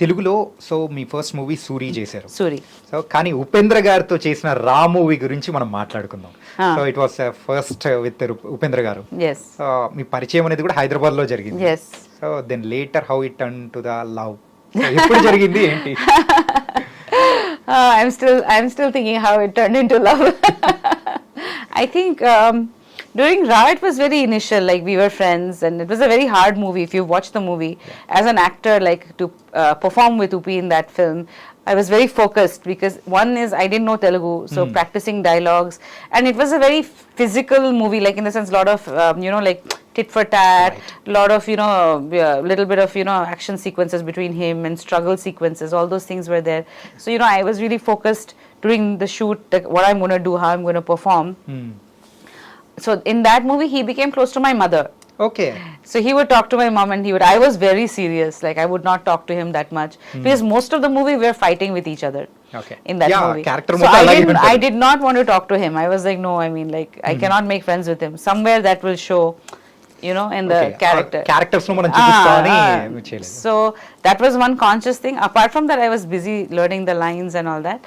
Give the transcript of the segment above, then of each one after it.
తెలుగులో సో మీ first movie Suri చేశారు. Suri. So కానీ ఉపేంద్ర గారితో చేసిన రా మూవీ గురించి మనం మాట్లాడుకుందాం. So it was first with Upendra గారు. ఎస్. మీ పరిచయం అనేది కూడా హైదరాబాద్ లో జరిగింది. Yes. So then later how it turn to the love, ఎప్పుడు జరిగింది ఏంటి? I'm still thinking how it turned into love. I think during Ra it was very initial, like we were friends and it was a very hard movie. If you watch the movie, as an actor, like to perform with Upi in that film, I was very focused because one is I didn't know Telugu, so practicing dialogues, and it was a very physical movie, like in the sense lot of like tit for tat, lot of little bit of action sequences between him and struggle sequences, all those things were there. So I was really focused during the shoot, like what I'm going to do, how I'm going to perform. So in that movie he became close to my mother. Okay. So he would talk to my mom and I was very serious, like I would not talk to him that much because most of the movie we were fighting with each other. Okay. In that movie. Character so I did not want to talk to him. I was like, no, I mean, like I cannot make friends with him. Somewhere that will show in the character. Characters no మనం చూపిస్తామని చేయలేదు. So that was one conscious thing. Apart from that I was busy learning the lines and all that.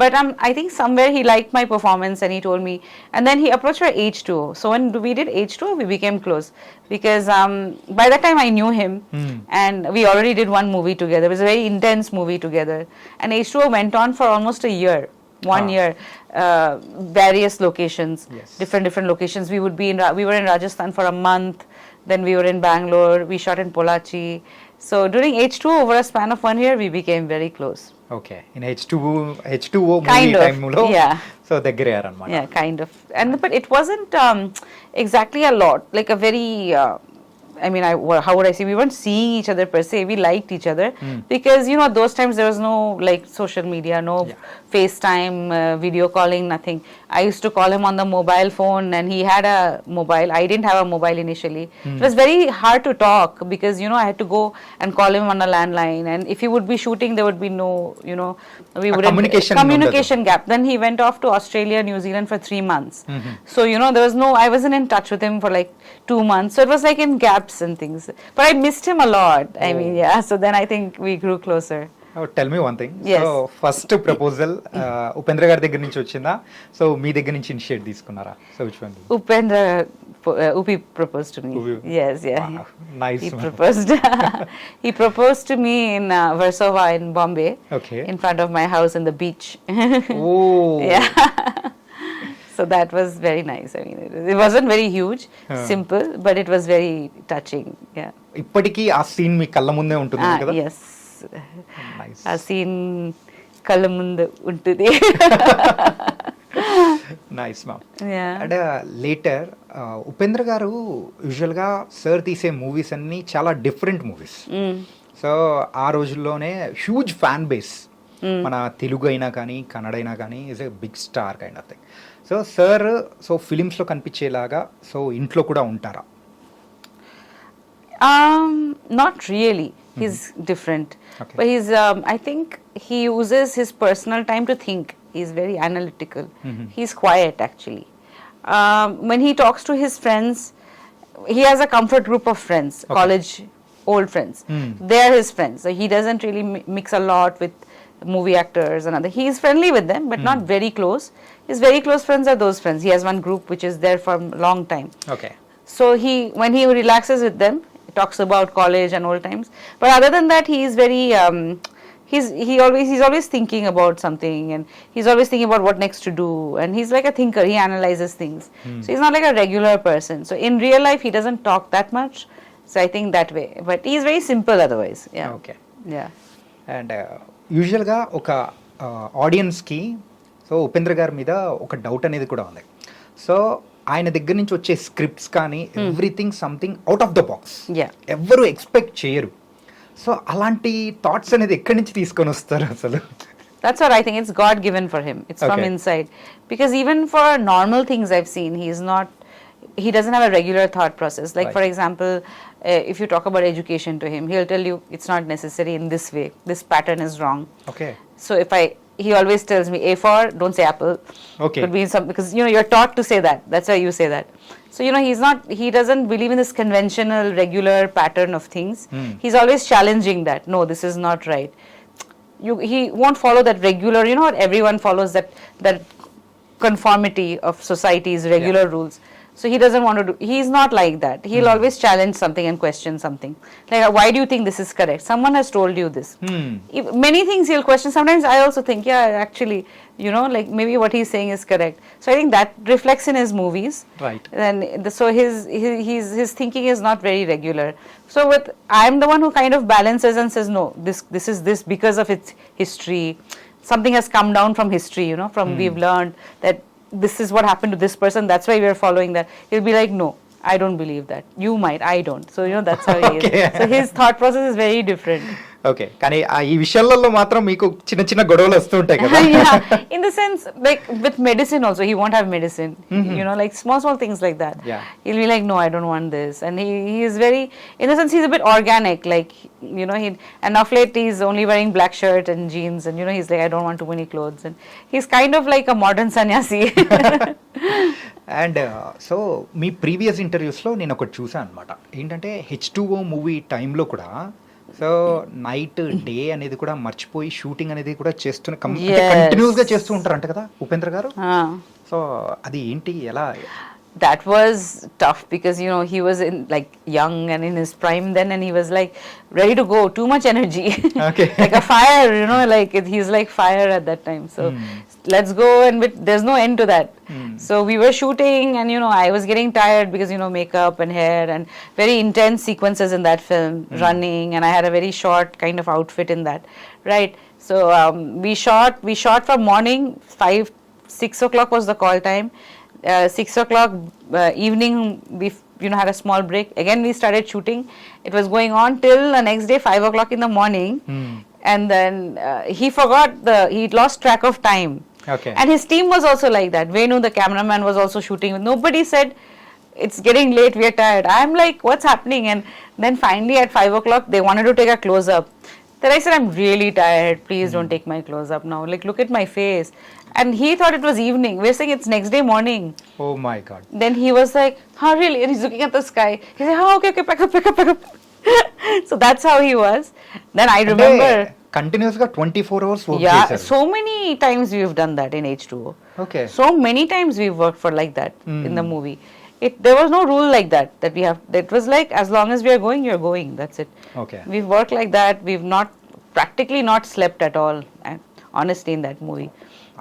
But I think somewhere he liked my performance and he told me, and then he approached for H2O. So when we did H2O, we became close because by that time I knew him and we already did one movie together. It was a very intense movie together, and H2O went on for almost a year. 1 year, various locations, different locations. We were in Rajasthan for a month, then we were in Bangalore, we shot in Pollachi. So during H2O, over a span of 1 year, we became very close. Okay, in H2O movie time lo, so దగ్గరే అన్నమాట. Yeah, kind of. But it wasn't exactly a lot, like a very I mean, how would I say, we weren't seeing each other per se, we liked each other because those times there was no like social media, no FaceTime, video calling, nothing. I used to call him on the mobile phone and he had a mobile. I didn't have a mobile initially. It was very hard to talk because I had to go and call him on a landline, and if he would be shooting there would be no we wouldn't communication gap. Then he went off to Australia, New Zealand for 3 months. So there was I wasn't in touch with him for like 2 months, so it was like in gaps and things, but I missed him a lot. I mean, so then I think we grew closer. Oh, tell me one thing. Yes. So first proposal Upendra గారి దగ్గర నుంచి వచ్చిందా, so మీ దగ్గర నుంచి initiate తీసుకున్నారా? So which one? Upi proposed to me. Upi. Yes, yeah. Wow. Nice. He proposed. He proposed to me in Versova in Bombay. Okay. In front of my house in the beach. Oh. Yeah. So that was very nice. I mean, it wasn't very huge, simple, but it was very touching. Yeah. ఇప్పటికీ ఆ scene మీ కళ్ళ ముందే ఉంటుంది కదా? Yes. Nice. ఆ scene కళ్ళ ముందు ఉంటుంది. Nice ma'am. Yeah. And later Upendra గారు యూజువల్గా సార్ తీసే మూవీస్ అన్నీ చాలా డిఫరెంట్ మూవీస్. సో ఆ రోజుల్లోనే హ్యూజ్ ఫ్యాన్ బేస్, మన తెలుగు అయినా కానీ కన్నడ అయినా కానీ is a big star kind of thing. So sir ఫిలిమ్స్లో కనిపించేలాగా సో ఇంట్లో కూడా ఉంటారా? Not really. He's different. Okay. But I think he uses his personal time to think. He's very analytical. He's quiet actually. When he talks to his friends, he has a comfort group of friends, college old friends. They are his friends. So he doesn't really mix a lot with movie actors and other. He is friendly with them, but not very close. His very close friends are those friends. He has one group which is there for a long time. Okay. So when he relaxes with them, he talks about college and old times. But other than that, he is very he's always thinking about something, and he's always thinking about what next to do, and he's like a thinker. He analyzes things. So he's not like a regular person. So in real life he doesn't talk that much. So I think that way, but he's very simple otherwise. Yeah. Okay. Yeah. And యూజువల్గా ఒక ఆడియన్స్కి so Upendra గారి మీద ఒక doubt అనేది కూడా ఉంది. So ఆయన దగ్గర నుంచి వచ్చే స్క్రిప్ట్స్ కానీ everything something out of the box, ఎవరు ఎక్స్పెక్ట్ చేయరు. సో అలాంటి థాట్స్ అనేది ఎక్కడి నుంచి తీసుకొని వస్తారు అసలు? That's what I think. It's God given for him. It's from inside. Because even for normal things I've seen, he doesn't have a regular thought process. Like for example, if you talk about education to him, he'll tell you it's not necessary in this way. This pattern is wrong. Okay. So if I he always tells me, A for, don't say apple. Okay. Could be some, because, you're taught to say that. That's why you say that. So, he doesn't believe in this conventional, regular pattern of things. He's always challenging that. No, this is not right. He won't follow that regular, what everyone follows, that conformity of society's regular rules. So he doesn't want to do, he's not like that. He'll always challenge something and question something. Like, why do you think this is correct? Someone has told you this. Many things he'll question. Sometimes I also think, yeah, actually, like maybe what he's saying is correct. So I think that reflects in his movies. Right. And so his thinking is not very regular. So I'm the one who kind of balances and says, no, this is this because of its history. Something has come down from history, we've learned that this is what happened to this person, that's why we're following that. He'll be like, no, I don't believe that. You might, I don't. So, that's how he Okay. is. So his thought process is very different. Okay, కానీ ఈ విషయాలలో మాత్రం మీకు చిన్న చిన్న గొడవలు వస్తుంటాయి కదా. Yeah, in the sense, like with medicine also, he won't have medicine. Like small things like that. Yeah. He'll be like, no, I don't want this. And he is very, in the sense, he's a bit organic. Like, and of late he's only wearing black shirt and jeans. And, he's like, I don't want too many clothes. And he's kind of like a modern sannyasi. And so మీ previous ఇంటర్వ్యూస్లో నేను ఒకటి చూసాను అనమాట. ఏంటంటే H2O movie టైంలో కూడా so night day అనేది కూడా మర్చిపోయి షూటింగ్ అనేది కూడా చేస్తున్న కంటిన్యూస్ గా చేస్తూ ఉంటారంట కదా ఉపేంద్ర గారు. సో అది ఏంటి, ఎలా? That was tough because he was in like young and in his prime then, and he was like ready to go, too much energy. Okay. Like a fire, like he's like fire at that time. So let's go, and there's no end to that. So we were shooting, and I was getting tired because makeup and hair and very intense sequences in that film, running, and I had a very short kind of outfit in that, right? So we shot from morning 6 o'clock was the call time. 6 o'clock evening we had a small break. Again we started shooting. It was going on till the next day 5 o'clock in the morning. And then he lost track of time. Okay. And his team was also like that. Venu, the cameraman, was also shooting. Nobody said, it's getting late, we are tired. I'm like, what's happening? And then finally at 5 o'clock they wanted to take a close up. Then I said, I'm really tired, please don't take my close up now, like look at my face. And he thought it was evening. We're saying it's next day morning. Oh my God. Then he was like, huh, really? And he's looking at the sky. He said, oh, okay, pack up. So that's how he was. Then I remember, continuous గా 24 hours work yeah, చేశారు. so many times we've done that in H2O. Okay. So many times we've worked for like that in the movie. There was no rule like that we have. It was like, as long as we are going, you're going. That's it. Okay. We've worked like that. We've practically not slept at all, honestly, in that movie.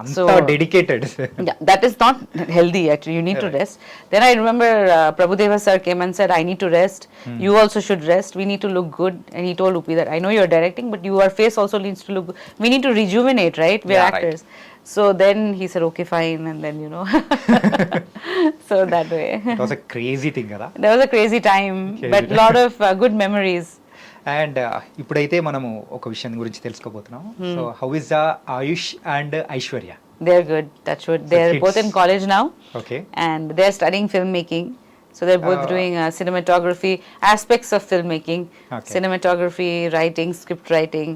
అంత dedicated. Yeah, that is not healthy actually. You need to rest. Then I remember Prabhudeva sir came and said, I need to rest. You also should rest. We need to look good. And he told Upi that, I know you're directing, but your face also needs to look good. We need to rejuvenate, right? We're actors. Right. So then he said, okay, fine. And then, so that way. It was a crazy thing కదా. That was a crazy time, but a lot of good memories. And ఇప్పుడైతే మనము ఒక విషయం గురించి తెలుసుకోబోతున్నాం. So how is Ayush and Aishwarya? They're good, touch wood. They're both in college now. Okay. And they're studying filmmaking. So they're both doing cinematography, aspects of filmmaking, cinematography, writing, script writing.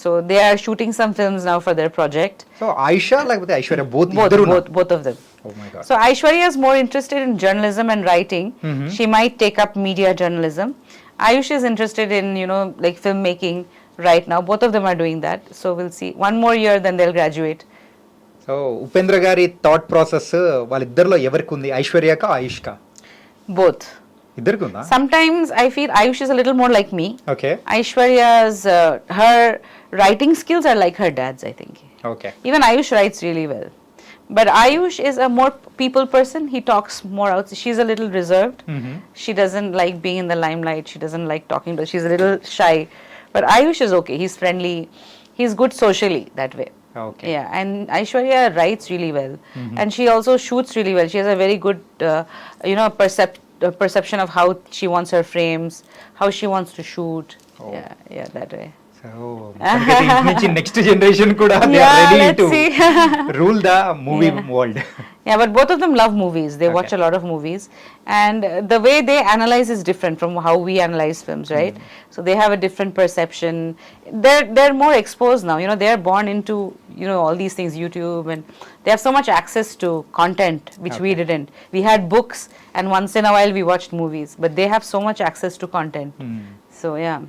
So they are shooting some films now for their project. So Aisha like Aishwarya both both of them. Oh my God. So Aishwarya is more interested in journalism and writing. She might take up media journalism. Ayush is interested in like filmmaking right now. Both of them are doing that. So we'll see. One more year, then they'll graduate. So Upendra గారి thought process వాళ్ళిద్దరిలో ఎవరికి ఉంది, ఐశ్వర్యకా ఆయుష్కా? Both. ఇద్దరికి ఉందా? Sometimes I feel Ayush is a little more like me. Okay. Aishwarya's her writing skills are like her dad's, I think. Okay. Even Ayush writes really well. But Ayush is a more people person. He talks more out. She's a little reserved. She doesn't like being in the limelight. She doesn't like talking to. She's a little shy. But Ayush is okay. He's friendly. He's good socially that way. Okay. Yeah, and Aishwarya writes really well, and she also shoots really well. She has a very good, perception of how she wants her frames, how she wants to shoot. Oh. Yeah, that way. So నుంచి next generation కూడా they are Yeah, ready let's to see. Rule the movie world. Yeah, but both of them love movies. They watch a lot of movies, and the way they analyze is different from how we analyze films, right? So they have a different perception. They're more exposed now. You know, they're born into, you know, all these things, YouTube, and they have so much access to content which we didn't. We had books, and once in a while we watched movies, but they have so much access to content. So yeah.